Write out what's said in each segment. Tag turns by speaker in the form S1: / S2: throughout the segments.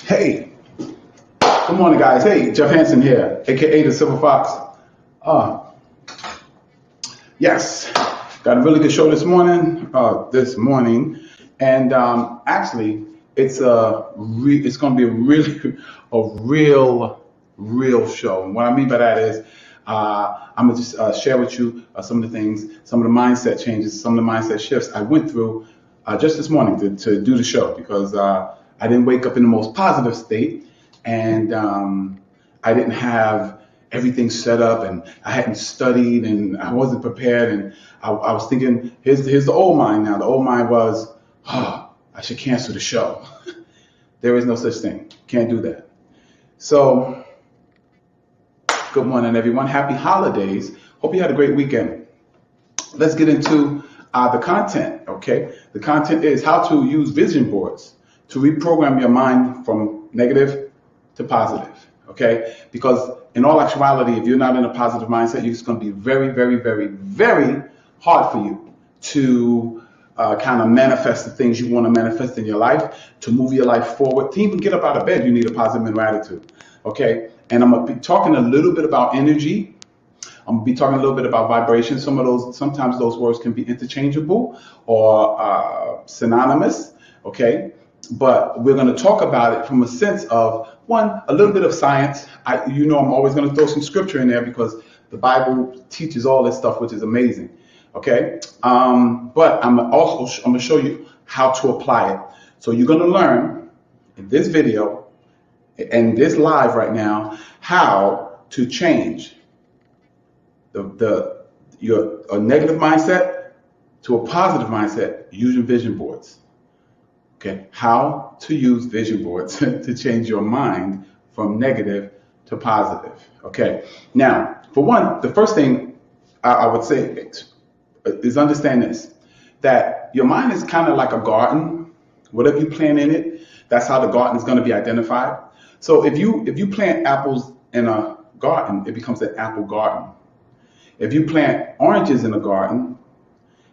S1: Hey, good morning, guys. Hey, Jeff Hansen here, aka the Silver Fox. Uh, yes, got a really good show this morning. And actually, it's going to be a really real show. And what I mean by that is, I'm gonna just share with you some of the things, some of the mindset changes, some of the mindset shifts I went through just this morning to do the show because I didn't wake up in the most positive state, and I didn't have everything set up, and I hadn't studied, and I wasn't prepared, and I was thinking, here's the old mind now. The old mind was, I should cancel the show. There is no such thing. Can't do that. So, good morning, everyone. Happy holidays. Hope you had a great weekend. Let's get into the content, okay? The content is how to use vision boards to reprogram your mind from negative to positive, okay? Because in all actuality, if you're not in a positive mindset, it's going to be very, very, very, very hard for you to kind of manifest the things you want to manifest in your life, to move your life forward. To even get up out of bed, you need a positive mental attitude, okay? And I'm going to be talking a little bit about energy. I'm going to be talking a little bit about vibration. Sometimes those words can be interchangeable or synonymous, okay? But we're going to talk about it from a sense of, one, a little bit of science. I'm always going to throw some scripture in there because the Bible teaches all this stuff, which is amazing, okay? But I'm going to show you how to apply it. So you're going to learn in this video and this live right now how to change your negative mindset to a positive mindset using vision boards. Okay, how to use vision boards to change your mind from negative to positive. Okay, now, for one, the first thing I would say is understand this, that your mind is kind of like a garden. Whatever you plant in it, that's how the garden is going to be identified. So if you plant apples in a garden, it becomes an apple garden. If you plant oranges in a garden,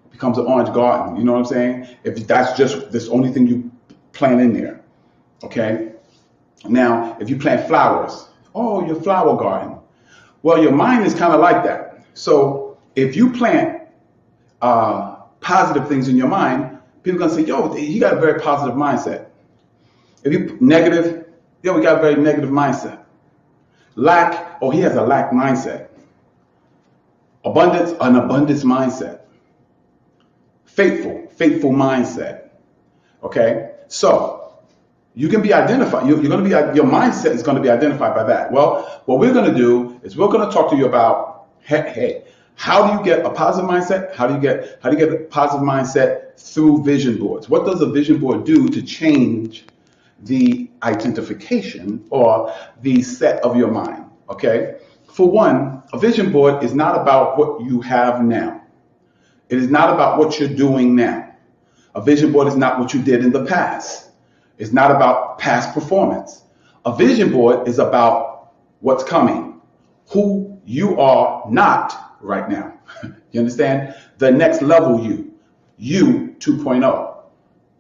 S1: it becomes an orange garden. You know what I'm saying? If that's just this only thing you plant in there, okay? Now, if you plant flowers, your flower garden. Well, your mind is kind of like that. So if you plant positive things in your mind, people are going to say, yo, he got a very positive mindset. If you negative, we got a very negative mindset. Lack, he has a lack mindset. Abundance, an abundance mindset. Faithful mindset. Okay? So, you can be identified. Your mindset is going to be identified by that. Well, what we're going to do is we're going to talk to you about, hey, how do you get a positive mindset? How do you get a positive mindset through vision boards? What does a vision board do to change the identification or the set of your mind? Okay? For one, a vision board is not about what you have now. It is not about what you're doing now. A vision board is not what you did in the past. It's not about past performance. A vision board is about what's coming, who you are not right now. You understand? The next level you 2.0.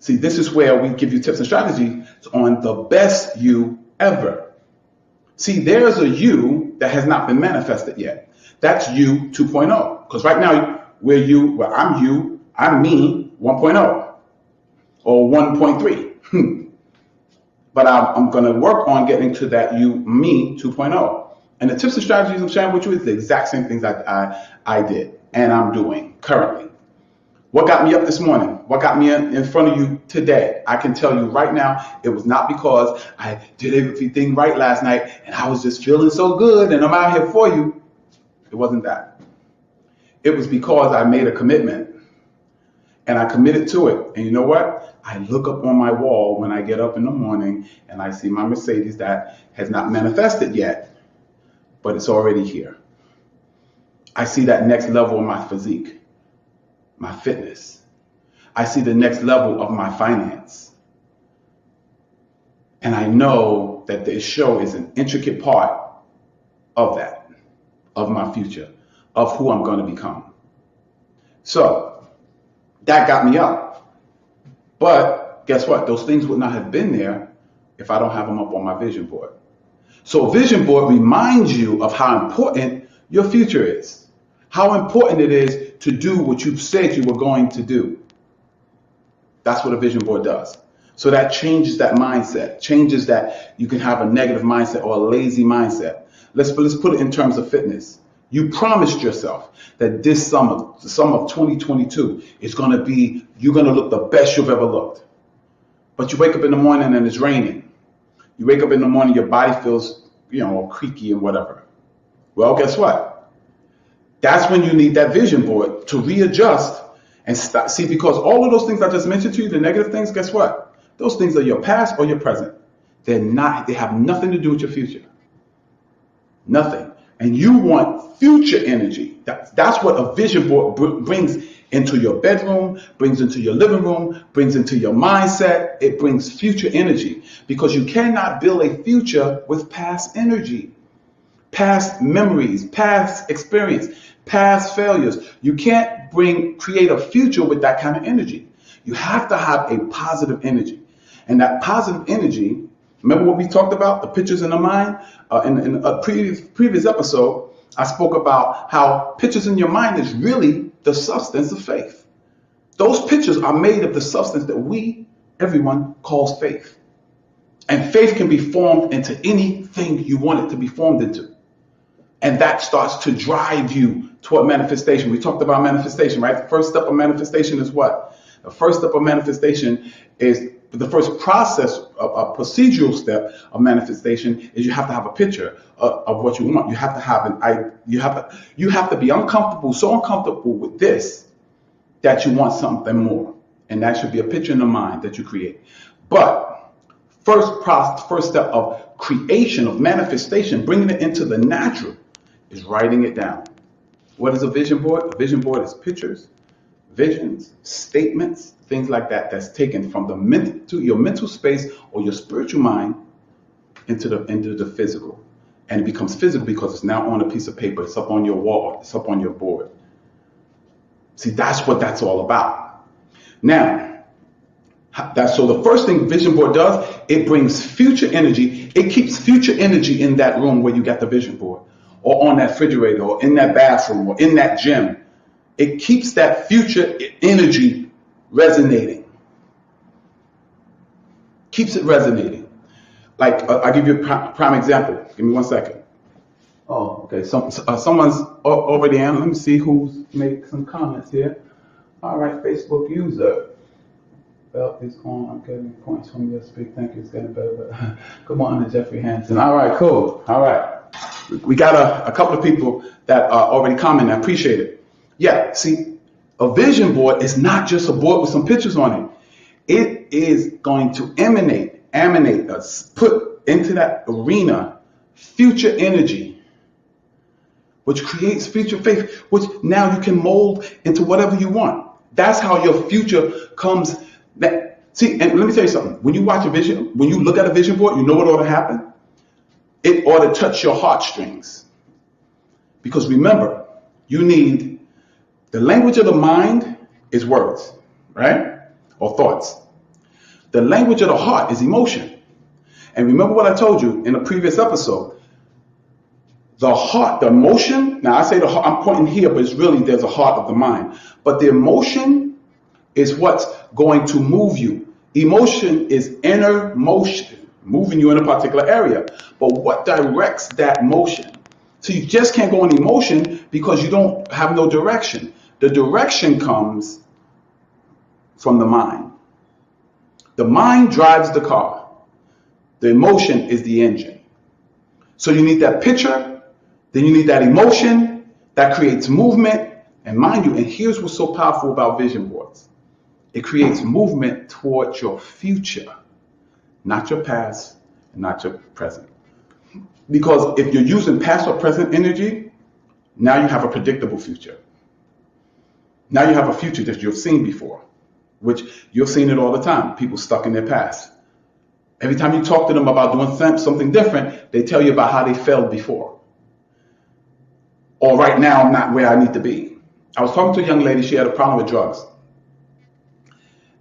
S1: See, this is where we give you tips and strategies on the best you ever. See, there's a you that has not been manifested yet. That's you 2.0. Because right now, I'm me 1.0 or 1.3. But I'm going to work on getting to that me 2.0. And the tips and strategies I'm sharing with you is the exact same things I did and I'm doing currently. What got me up this morning? What got me in front of you today? I can tell you right now, it was not because I did everything right last night and I was just feeling so good and I'm out here for you. It wasn't that. It was because I made a commitment and I committed to it. And you know what? I look up on my wall when I get up in the morning and I see my Mercedes that has not manifested yet, but it's already here. I see that next level of my physique. My fitness. I see the next level of my finance. And I know that this show is an intricate part of that, of my future, of who I'm going to become. So that got me up. But guess what? Those things would not have been there if I don't have them up on my vision board. So a vision board reminds you of how important your future is, how important it is to do what you said you were going to do. That's what a vision board does. So that changes that mindset, changes that you can have a negative mindset or a lazy mindset. Let's put it in terms of fitness. You promised yourself that this summer, the summer of 2022, is going to be, you're going to look the best you've ever looked. But you wake up in the morning and it's raining. You wake up in the morning, your body feels, creaky and whatever. Well, guess what? That's when you need that vision board to readjust and stop. See, because all of those things I just mentioned to you, the negative things, guess what? Those things are your past or your present. They have nothing to do with your future. Nothing. And you want future energy. That's what a vision board brings into your bedroom, brings into your living room, brings into your mindset. It brings future energy, because you cannot build a future with past energy, past memories, past experience, past failures. You can't create a future with that kind of energy. You have to have a positive energy. And that positive energy, remember what we talked about, the pictures in the mind? In a previous episode, I spoke about how pictures in your mind is really the substance of faith. Those pictures are made of the substance that everyone calls faith. And faith can be formed into anything you want it to be formed into. And that starts to drive you toward manifestation. We talked about manifestation, right? The first step of manifestation is what? The first step of manifestation is the first process, a procedural step of manifestation is you have to have a picture of what you want. You have to have you have to be uncomfortable, so uncomfortable with this that you want something more. And that should be a picture in the mind that you create. But first step of creation, of manifestation, bringing it into the natural, is writing it down. What is a vision board? A vision board is pictures, visions, statements, things like that, that's taken from your mental space or your spiritual mind into the physical. And it becomes physical because it's now on a piece of paper. It's up on your wall. It's up on your board. See, that's what that's all about. Now, so the first thing vision board does, it brings future energy. It keeps future energy in that room where you got the vision board, or on that refrigerator, or in that bathroom, or in that gym. It keeps that future energy resonating. Keeps it resonating. Like, I'll give you a prime example. Give me 1 second. Oh, okay. Someone's already on. Let me see who's made some comments here. All right, Facebook user. Belt is on. I'm getting points from your speak. Thank you. It's getting better. Come on to Jeffrey Hansen. All right, cool. All right. We got a couple of people that already commented. I appreciate it. Yeah, see, a vision board is not just a board with some pictures on it. It is going to emanate us, put into that arena future energy, which creates future faith, which now you can mold into whatever you want. That's how your future comes. See, and let me tell you something. When you watch when you look at a vision board, you know what ought to happen? It ought to touch your heartstrings. Because remember, you need the language of the mind is words, right? Or thoughts. The language of the heart is emotion. And remember what I told you in a previous episode. The heart, the emotion, now I say the heart, I'm pointing here, but it's really there's a heart of the mind. But the emotion is what's going to move you. Emotion is inner motion, moving you in a particular area. But what directs that motion? So you just can't go on emotion because you don't have no direction. The direction comes from the mind. The mind drives the car. The emotion is the engine. So you need that picture, then you need that emotion that creates movement. And mind you, and here's what's so powerful about vision boards. It creates movement towards your future, not your past and not your present. Because if you're using past or present energy, now you have a predictable future. Now you have a future that you've seen before, which you've seen it all the time. People stuck in their past. Every time you talk to them about doing something different, they tell you about how they failed before. Or right now, I'm not where I need to be. I was talking to a young lady. She had a problem with drugs.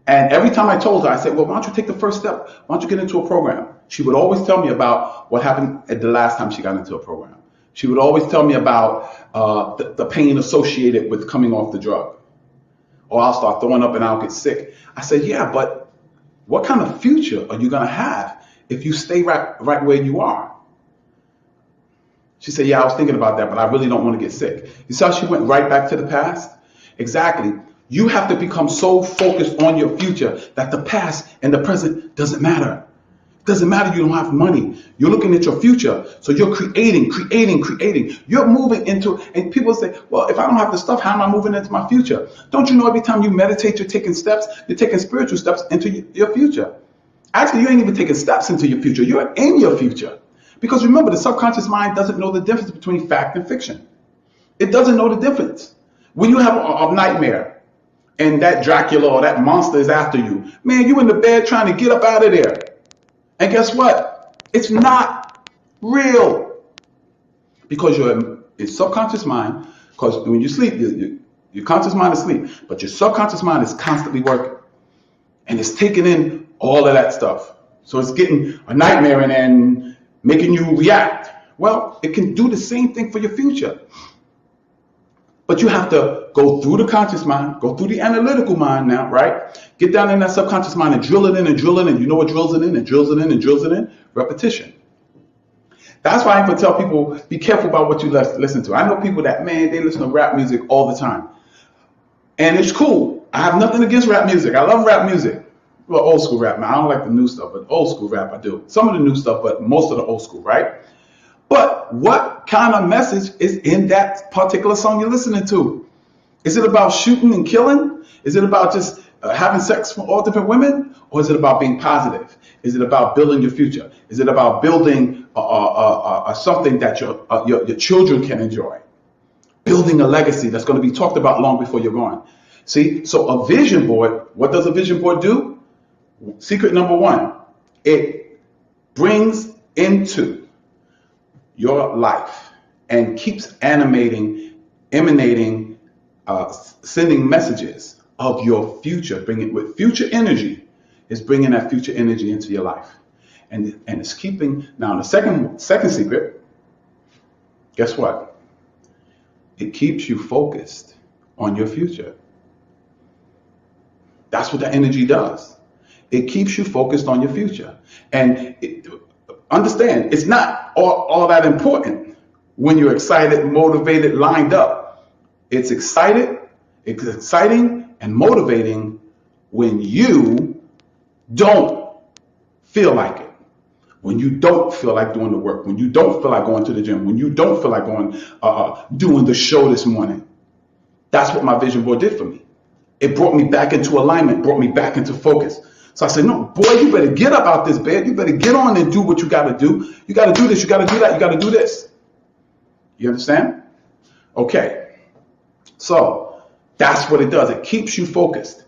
S1: And every time I told her, I said, well, why don't you take the first step? Why don't you get into a program? She would always tell me about what happened at the last time she got into a program. She would always tell me about the pain associated with coming off the drug. Or I'll start throwing up and I'll get sick. I said, yeah, but what kind of future are you going to have if you stay right where you are? She said, yeah, I was thinking about that, but I really don't want to get sick. You saw she went right back to the past? Exactly. You have to become so focused on your future that the past and the present doesn't matter. It doesn't matter you don't have money. You're looking at your future. So you're creating. You're moving into, and people say, well, if I don't have the stuff, how am I moving into my future? Don't you know every time you meditate, you're taking steps, you're taking spiritual steps into your future. Actually, you ain't even taking steps into your future. You're in your future. Because remember, the subconscious mind doesn't know the difference between fact and fiction. It doesn't know the difference. When you have a nightmare and that Dracula or that monster is after you, man, you in the bed trying to get up out of there. And guess what? It's not real. Because your subconscious mind, because when you sleep, your conscious mind is asleep, but your subconscious mind is constantly working. And it's taking in all of that stuff. So it's getting a nightmare and then making you react. Well, it can do the same thing for your future. But you have to go through the conscious mind, go through the analytical mind now, right? Get down in that subconscious mind and drill it in and drill it in. You know what drills it in and drills it in and drills it in? Repetition. That's why I even tell people, be careful about what you listen to. I know people that, man, they listen to rap music all the time. And it's cool. I have nothing against rap music. I love rap music. Well, old school rap, man. I don't like the new stuff, but old school rap I do. Some of the new stuff, but most of the old school, right? But what kind of message is in that particular song you're listening to? Is it about shooting and killing? Is it about just having sex with all different women? Or is it about being positive? Is it about building your future? Is it about building something that your children can enjoy? Building a legacy that's going to be talked about long before you're gone. See, so a vision board, what does a vision board do? Secret number one, it brings into your life and keeps emanating, sending messages of your future, bringing with future energy, is bringing that future energy into your life. And it's keeping, now the second secret, guess what? It keeps you focused on your future. That's what the energy does. It keeps you focused on your future. And understand, it's not all that important when you're excited, motivated, lined up. It's exciting and motivating when you don't feel like it. When you don't feel like doing the work, when you don't feel like going to the gym, when you don't feel like going, doing the show this morning. That's what my vision board did for me. It brought me back into alignment, brought me back into focus. So I said, no, boy, you better get up out this bed. You better get on and do what you got to do. You got to do this. You got to do that. You got to do this. You understand? Okay. So that's what it does. It keeps you focused.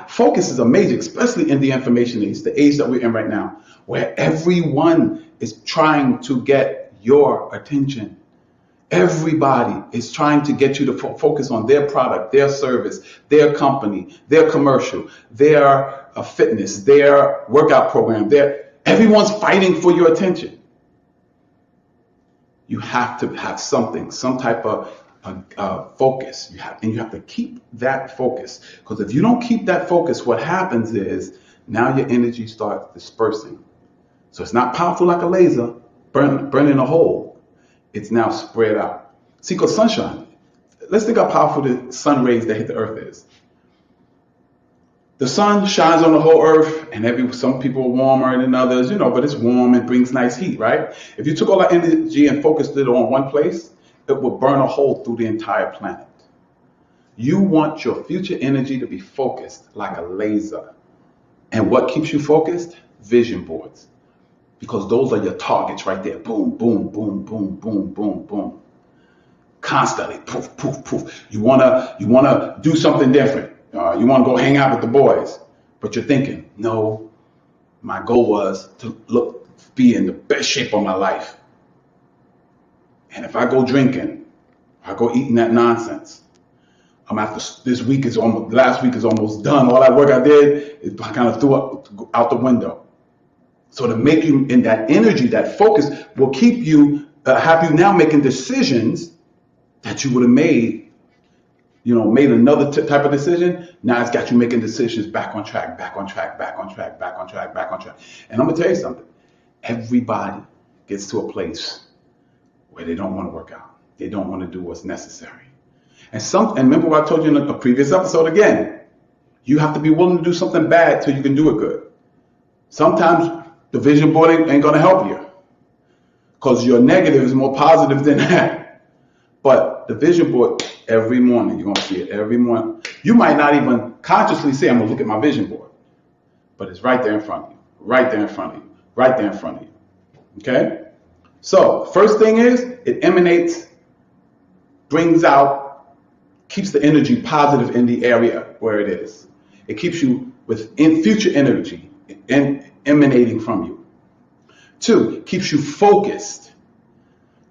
S1: Focus is amazing, especially in the information age, the age that we're in right now, where everyone is trying to get your attention. Everybody is trying to get you to focus on their product, their service, their company, their commercial, their fitness, their workout program. Everyone's fighting for your attention. You have to have something, some type of focus. You have to keep that focus. Because if you don't keep that focus, what happens is now your energy starts dispersing. So it's not powerful like a laser burning a hole. It's now spread out. See, because sunshine, let's think how powerful the sun rays that hit the earth is. The sun shines on the whole earth, and some people are warmer than others, but it's warm and brings nice heat, right? If you took all that energy and focused it on one place, it would burn a hole through the entire planet. You want your future energy to be focused like a laser. And what keeps you focused? Vision boards. Because those are your targets right there. Boom, boom, boom, boom, boom, boom, boom. Constantly, poof, poof, poof. You wanna do something different. You wanna go hang out with the boys, but you're thinking, no, my goal was to be in the best shape of my life. And if I go drinking, I go eating that nonsense, last week is almost done. All that work I did, I kind of threw out the window. So to make you in that energy, that focus will keep you, have you now making decisions that you would have made, made another type of decision. Now it's got you making decisions back on track, back on track, back on track, back on track, back on track. And I'm going to tell you something. Everybody gets to a place where they don't want to work out. They don't want to do what's necessary. And remember what I told you in a previous episode again, you have to be willing to do something bad till you can do it good. Sometimes the vision board ain't going to help you because your negative is more positive than that. But the vision board, every morning, you're going to see it every morning. You might not even consciously say, I'm going to look at my vision board, but it's right there in front of you, right there in front of you, right there in front of you. Okay? So first thing is it emanates, brings out, keeps the energy positive in the area where it is. It keeps you with future energy emanating from you. 2, keeps you focused,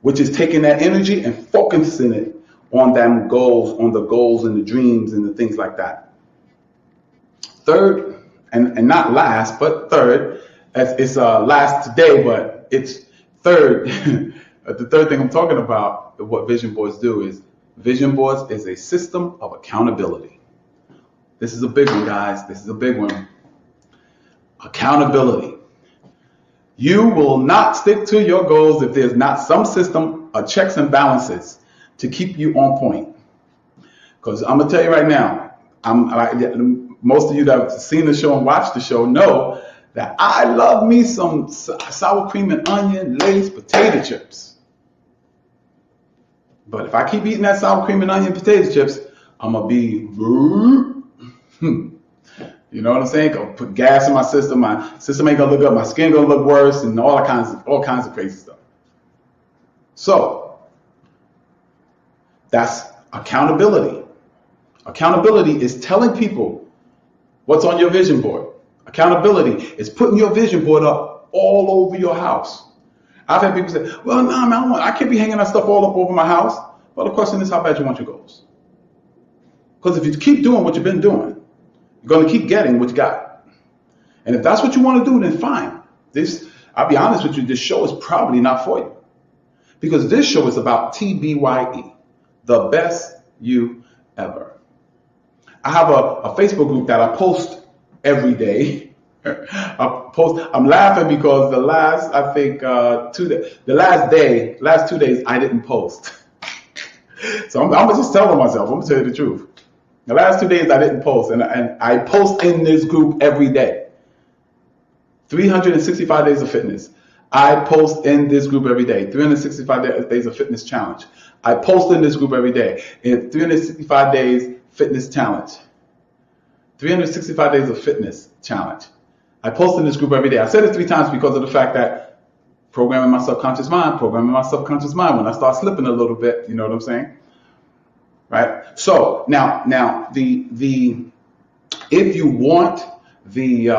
S1: which is taking that energy and focusing it on them goals, on the goals and the dreams and the things like that. 3rd, and not last, but 3rd, it's last today, but it's 3rd. The 3rd thing I'm talking about, what vision boards do is, vision boards is a system of accountability. This is a big one, guys. This is a big one. Accountability. You will not stick to your goals if there's not some system of checks and balances to keep you on point. Because I'm going to tell you right now, most of you that have seen the show and watched the show know that I love me some sour cream and onion laced potato chips. But if I keep eating that sour cream and onion potato chips, I'm going to be, you know what I'm saying? Gonna put gas in my system. My system ain't gonna look up. My skin gonna look worse, and all kinds of crazy stuff. So that's accountability. Accountability is telling people what's on your vision board. Accountability is putting your vision board up all over your house. I've had people say, well, no, man, I can't be hanging that stuff all up over my house. Well, the question is, how bad you want your goals? Because if you keep doing what you've been doing, you're going to keep getting what you got. And if that's what you want to do, then fine. I'll be honest with you, this show is probably not for you. Because this show is about TBYE, the best you ever. I have a Facebook group that I post every day. I'm laughing because the last 2 days I didn't post. So I'm just telling myself, I'm going to tell you the truth. The last 2 days I didn't post, and I post in this group every day. 365 days of fitness. I post in this group every day. 365 days of fitness challenge. I post in this group every day. In 365 days fitness challenge. 365 days of fitness challenge. I post in this group every day. I said it 3 times because of the fact that programming my subconscious mind. When I start slipping a little bit, you know what I'm saying? Right. So now if you want the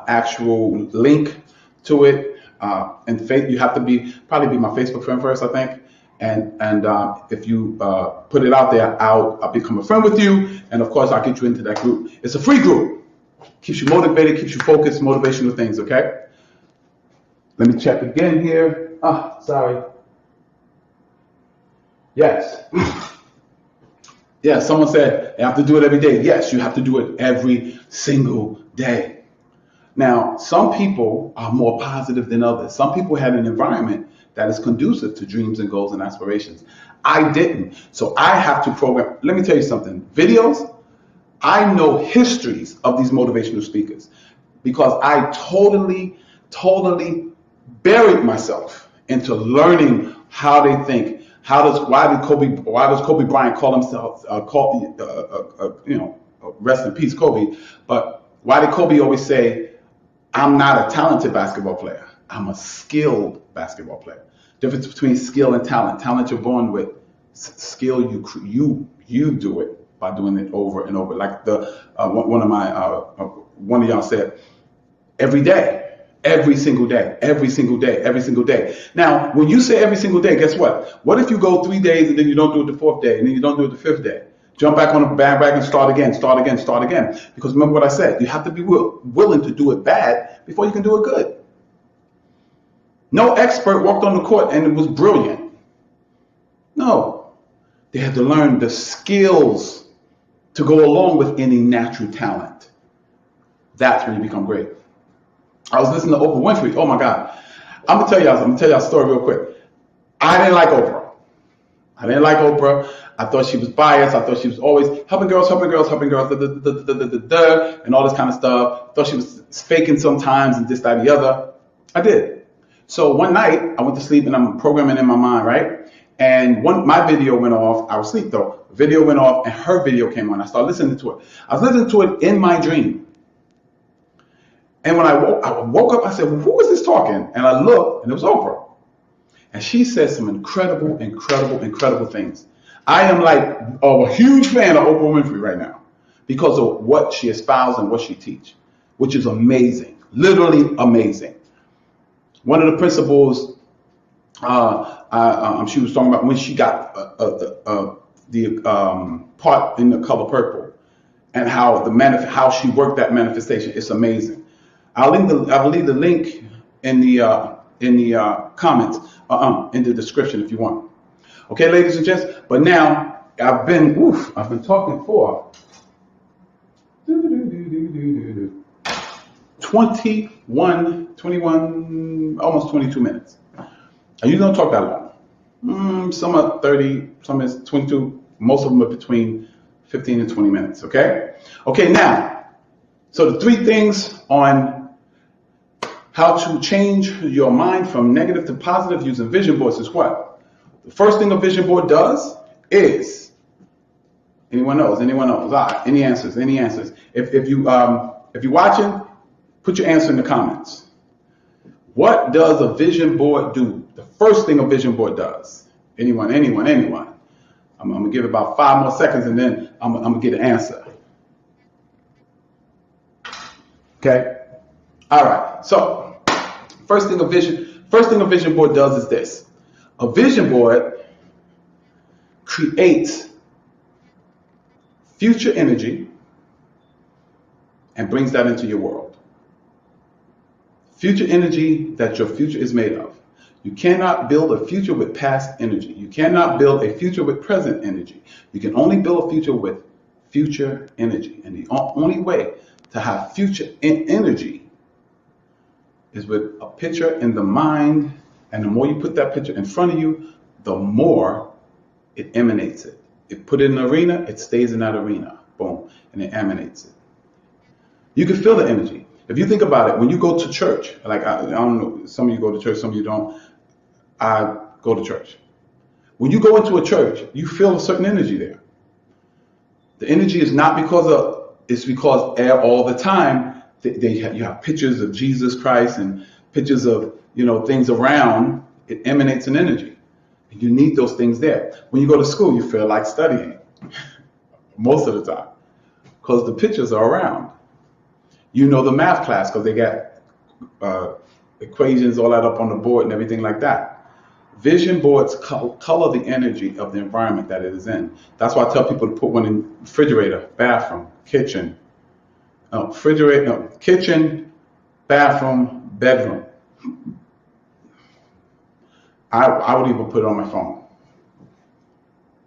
S1: actual link to it, and you have to probably be my Facebook friend first, I think. And if you put it out there, I'll become a friend with you, and of course I'll get you into that group. It's a free group. Keeps you motivated, keeps you focused, motivational things. Okay. Let me check again here. Sorry. Yes. Yeah, someone said you have to do it every day. Yes, you have to do it every single day. Now, some people are more positive than others. Some people had an environment that is conducive to dreams and goals and aspirations. I didn't. So I have to program. Let me tell you something. Videos, I know histories of these motivational speakers because I totally buried myself into learning how they think. Why does Kobe Bryant call himself, rest in peace, Kobe, but why did Kobe always say, I'm not a talented basketball player, I'm a skilled basketball player? Difference between skill and talent. Talent you're born with. Skill you do it by doing it over and over. Like one of y'all said, every day. Every single day. Now, when you say every single day, guess what? What if you go 3 days and then you don't do it the 4th day and then you don't do it the 5th day? Jump back on the bandwagon, start again, start again, start again. Because remember what I said, you have to be willing to do it bad before you can do it good. No expert walked on the court and it was brilliant. No, they had to learn the skills to go along with any natural talent. That's when you become great. I was listening to Oprah Winfrey. Oh my God. I'm gonna tell y'all a story real quick. I didn't like Oprah. I thought she was biased. I thought she was always helping girls, and all this kind of stuff. I thought she was faking sometimes and this, that, and the other. I did. So one night I went to sleep and I'm programming in my mind, right? And my video went off. I was asleep though. Video went off and her video came on. I started listening to it. I was listening to it in my dream. And when I woke up, I said, well, who is this talking? And I looked and it was Oprah. And she said some incredible things. I am like a huge fan of Oprah Winfrey right now because of what she espouses and what she teaches, which is amazing, literally amazing. One of the principles she was talking about when she got the part in the color purple and how she worked that manifestation. It's amazing. I'll leave the link in the comments, in the description if you want. Okay, ladies and gents. But now I've been talking for 21, almost 22 minutes. I usually don't talk that long. Some are 30, some is 22. Most of them are between 15 and 20 minutes. Okay. Okay. Now, so the 3 things on how to change your mind from negative to positive using vision boards is what? The first thing a vision board does is, anyone knows? Any answers? If you're watching, put your answer in the comments. What does a vision board do? The first thing a vision board does. Anyone? I'm gonna give it about 5 more seconds and then I'm gonna get an answer. Okay. All right. So first thing a vision board does is this. A vision board creates future energy and brings that into your world. Future energy that your future is made of. You cannot build a future with past energy. You cannot build a future with present energy. You can only build a future with future energy. And the only way to have future energy is with a picture in the mind. And the more you put that picture in front of you, the more it emanates it. It put it in an arena, it stays in that arena. Boom. And it emanates it. You can feel the energy. If you think about it, when you go to church, like I don't know, some of you go to church, some of you don't. I go to church. When you go into a church, you feel a certain energy there. The energy is not it's because all the time you have pictures of Jesus Christ and pictures of things around. It emanates an energy. And you need those things there. When you go to school, you feel like studying most of the time because the pictures are around. You know the math class because they got equations, all that up on the board and everything like that. Vision boards color the energy of the environment that it is in. That's why I tell people to put one in refrigerator, bathroom, kitchen. Kitchen, bathroom, bedroom. I would even put it on my phone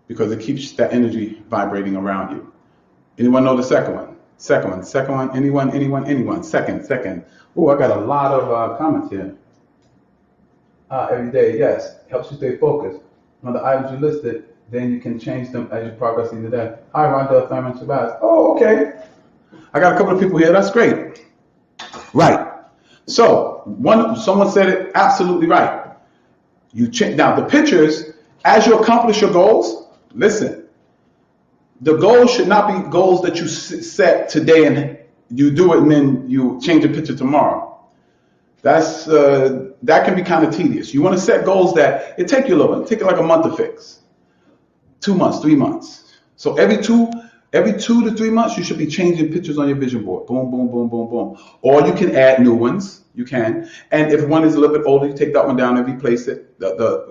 S1: because it keeps that energy vibrating around you. Anyone know the second one? Second one. Anyone? Second. Oh, I got a lot of comments here. Every day, yes. Helps you stay focused. On the items you listed, then you can change them as you progress into that. Hi, Rhonda, Thurman, Shabazz. Oh, okay. I got a couple of people here. That's great. Right. So, someone said it absolutely right. You change. Now, the pictures, as you accomplish your goals, listen. The goals should not be goals that you set today and you do it and then you change the picture tomorrow. That can be kind of tedious. You want to set goals that it take you a little bit. Take like a month to fix. 2 months, 3 months. So every two to 3 months, you should be changing pictures on your vision board. Boom, boom, boom, boom, boom. Or you can add new ones. You can. And if one is a little bit older, you take that one down and replace it.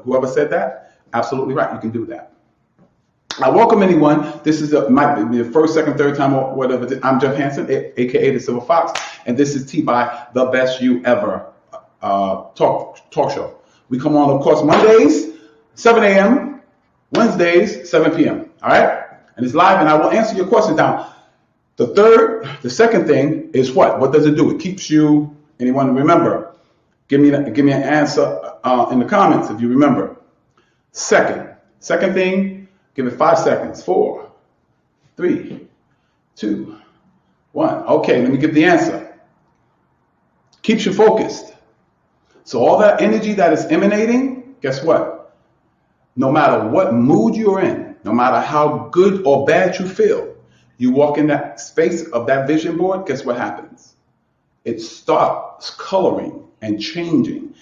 S1: Whoever said that, absolutely right. You can do that. I welcome anyone. This is might be the first, second, third time or whatever. I'm Jeff Hansen, aka the Silver Fox, and this is T by the Best You Ever talk show. We come on, of course, Mondays, 7 a.m., Wednesdays, 7 p.m. All right, and it's live, and I will answer your questions. Now, the second thing is what? What does it do? It keeps you. Anyone remember? Give me an answer in the comments if you remember. Second thing. Give it 5 seconds. 4, 3, 2, 1. Okay, let me give the answer. Keeps you focused. So all that energy that is emanating, guess what? No matter what mood you're in, no matter how good or bad you feel, you walk in that space of that vision board, guess what happens? It starts coloring and changing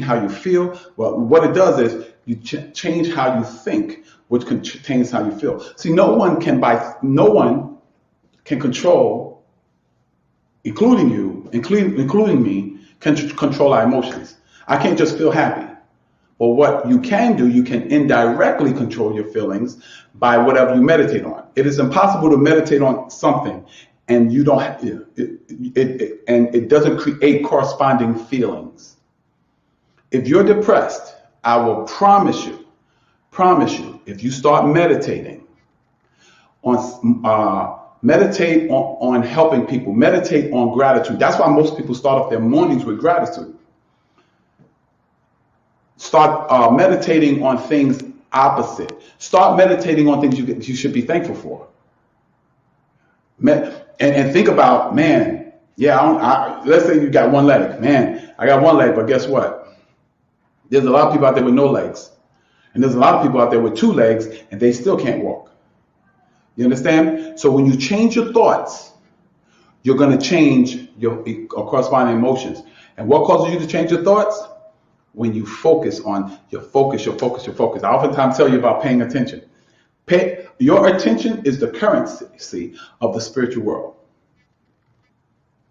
S1: how you feel. Well, what it does is you change how you think, which contains how you feel. See, no one can control, including you, including me, can control our emotions. I can't just feel happy. But what you can do, you can indirectly control your feelings by whatever you meditate on. It is impossible to meditate on something and you don't it doesn't create corresponding feelings. If you're depressed, I will promise you, if you start meditating on helping people, meditate on gratitude. That's why most people start off their mornings with gratitude. Start meditating on things opposite. Start meditating on things you should be thankful for. And think about, man, let's say you got one leg. Man, I got one leg, but guess what? There's a lot of people out there with no legs. And there's a lot of people out there with 2 legs and they still can't walk. You understand? So when you change your thoughts, you're going to change your corresponding emotions. And what causes you to change your thoughts? When you focus on your focus. I oftentimes tell you about paying attention. Your attention is the currency of the spiritual world.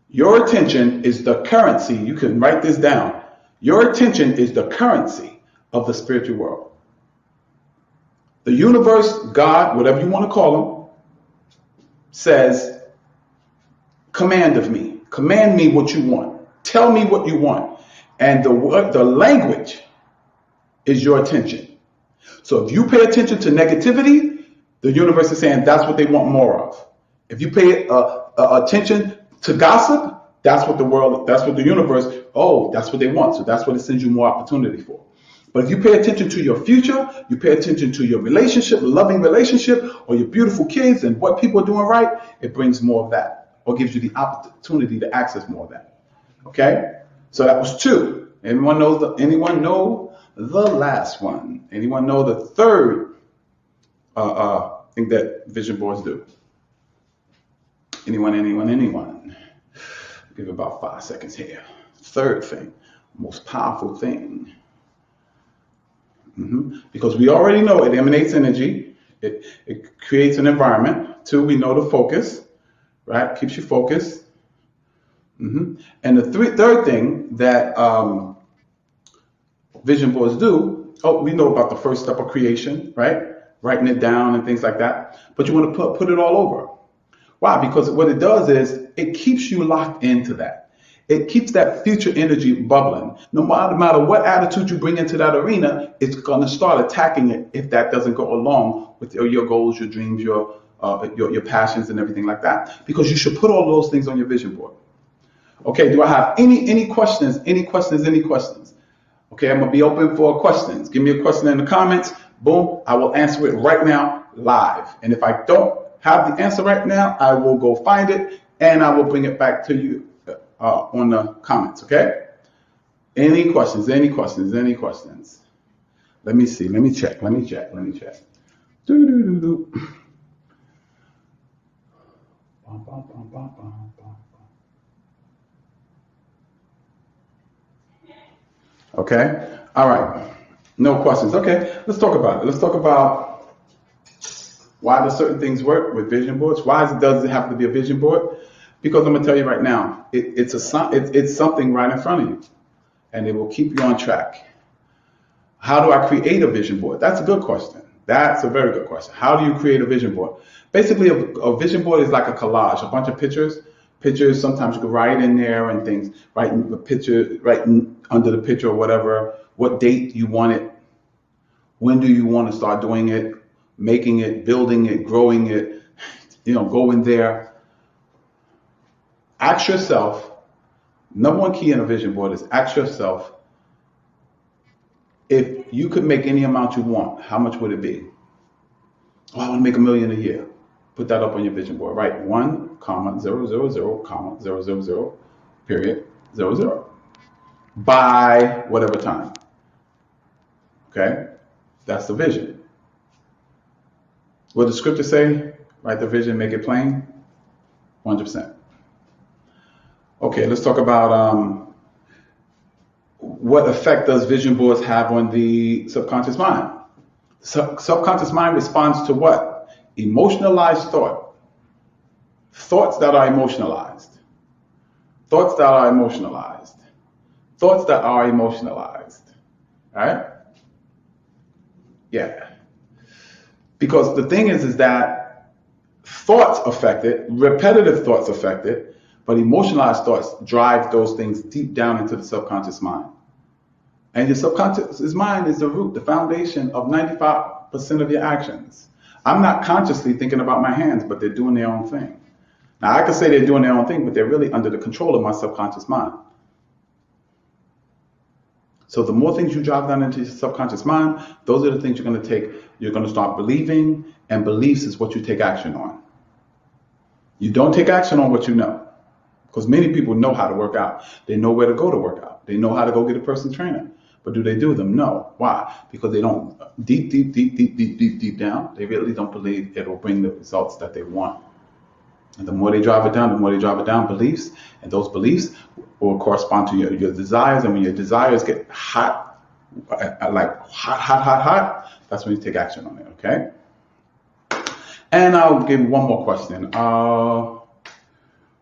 S1: Your attention is the currency. You can write this down. Your attention is the currency of the spiritual world. The universe, God, whatever you want to call him, says, command me what you want. Tell me what you want. And the language is your attention. So if you pay attention to negativity, the universe is saying that's what they want more of. If you pay attention to gossip, that's what the universe, that's what they want. So that's what it sends you more opportunity for. But if you pay attention to your future, you pay attention to your relationship, loving relationship, or your beautiful kids and what people are doing right, it brings more of that, or gives you the opportunity to access more of that. Okay? So that was 2. Anyone know the last one? Anyone know the third thing that vision boards do? Anyone? Give about 5 seconds here. Third thing, most powerful thing. Because we already know it emanates energy. It creates an environment. 2, we know the focus, right? Keeps you focused. And the third thing that vision boards do, we know about the first step of creation, right? Writing it down and things like that. But you want to put it all over. Why? Because what it does is it keeps you locked into that. It keeps that future energy bubbling. No matter what attitude you bring into that arena, it's going to start attacking it if that doesn't go along with your goals, your dreams, your passions and everything like that. Because you should put all those things on your vision board. Okay, do I have any questions? Any questions? Okay, I'm going to be open for questions. Give me a question in the comments. Boom, I will answer it right now live. And if I don't have the answer right now, I will go find it and I will bring it back to you on the comments, okay? Any questions? Let me see. Let me check. Okay. All right. No questions. Okay. Let's talk about it. Let's talk about why do certain things work with vision boards. Why does it have to be a vision board? Because I'm gonna tell you right now, it's something right in front of you, and it will keep you on track. How do I create a vision board? That's a good question. That's a very good question. How do you create a vision board? Basically, a vision board is like a collage, a bunch of pictures. Pictures, sometimes you can write in there and things, write the picture, write under the picture or whatever, what date you want it, when do you want to start doing it, making it, building it, growing it, go in there. Ask yourself, number one key in a vision board is ask yourself, if you could make any amount you want, how much would it be? Oh, I want to make $1 million a year. Put that up on your vision board. Write 1,000,000, period, 00. By whatever time. Okay? That's the vision. What does scripture say? Write the vision, make it plain. 100%. Okay, let's talk about what effect does vision boards have on the subconscious mind? Subconscious mind responds to what? Emotionalized thought. Thoughts that are emotionalized. Thoughts that are emotionalized. Thoughts that are emotionalized. Right? Yeah. Because the thing is that thoughts affect it, repetitive thoughts affect it, but emotionalized thoughts drive those things deep down into the subconscious mind. And your subconscious mind is the root, the foundation of 95% of your actions. I'm not consciously thinking about my hands, but they're doing their own thing. Now, I could say they're doing their own thing, but they're really under the control of my subconscious mind. So the more things you drive down into your subconscious mind, those are the things you're going to take, you're going to start believing, and beliefs is what you take action on. You don't take action on what you know, because many people know how to work out. They know where to go to work out. They know how to go get a personal trainer. But do they do them? No. Why? Because they don't, deep down, they really don't believe it will bring the results that they want. And the more they drive it down, beliefs, and those beliefs will correspond to your desires. And when your desires get hot, like hot, that's when you take action on it, okay? And I'll give you one more question. Boom,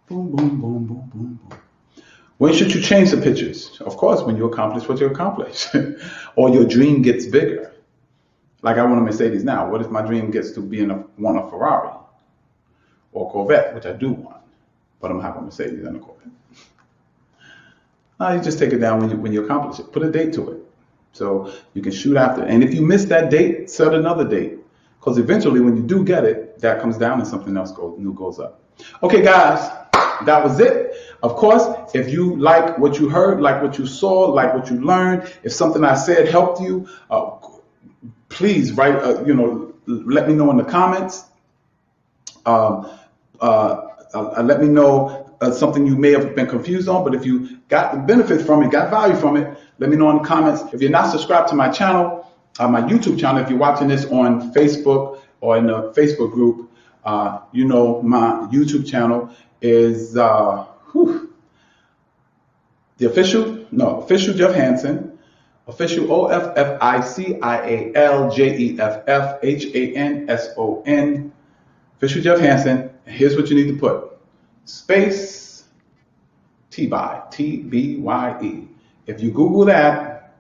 S1: boom, boom, boom, boom, boom. When should you change the pictures? Of course, when you accomplish what you accomplish, or your dream gets bigger. Like I want a Mercedes now. What if my dream gets to want a Ferrari or a Corvette, which I do want, but I'm having a Mercedes and a Corvette. You just take it down when you accomplish it. Put a date to it, so you can shoot after. And if you miss that date, set another date, because eventually, when you do get it, that comes down and something else new goes up. Okay, guys. That was it. Of course, if you like what you heard, like what you saw, like what you learned, if something I said helped you, please write, let me know in the comments. Let me know something you may have been confused on, but if you got the benefit from it, got value from it, let me know in the comments. If you're not subscribed to my channel, my YouTube channel, if you're watching this on Facebook or in the Facebook group, my YouTube channel is the official Jeff Hanson, official OFFICIALJEFFHANSON, official Jeff Hanson. Here's what you need to put: space TBYE. If you Google that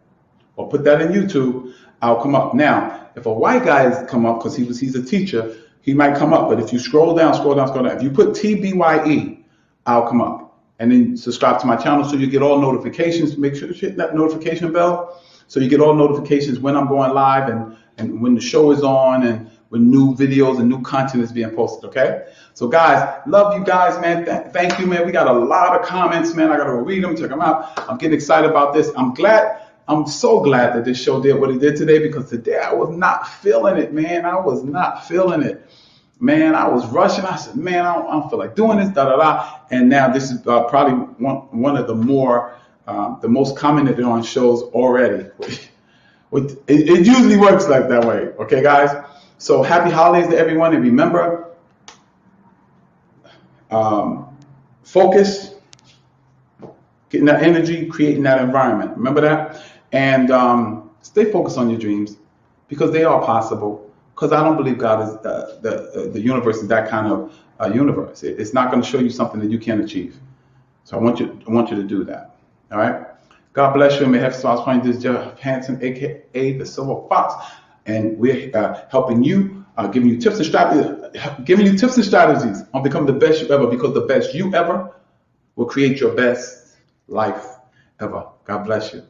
S1: or put that in YouTube, I'll come up. Now, if a white guy has come up because he's a teacher, he might come up, but if you scroll down, if you put TBYE, I'll come up. And then subscribe to my channel so you get all notifications. Make sure you hit that notification bell so you get all notifications when I'm going live and when the show is on and when new videos and new content is being posted, okay? So guys, love you guys, man. Thank you, man. We got a lot of comments, man. I got to read them, check them out. I'm getting excited about this. I'm so glad that this show did what it did today, because today I was not feeling it, man. I was not feeling it. Man, I was rushing. I said, man, I don't feel like doing this, And now this is probably one of the most commented on shows already. It usually works like that way. Okay, guys? So happy holidays to everyone. And remember, focus, getting that energy, creating that environment. Remember that? And stay focused on your dreams, because they are possible. Because I don't believe God is the universe is that kind of universe. It's not going to show you something that you can't achieve. So I want you to do that. All right. God bless you. And may have sauce. This is Jeff Hanson, aka the Silver Fox. and we're helping you, giving you tips and strategies on becoming the best you ever, because the best you ever will create your best life ever. God bless you.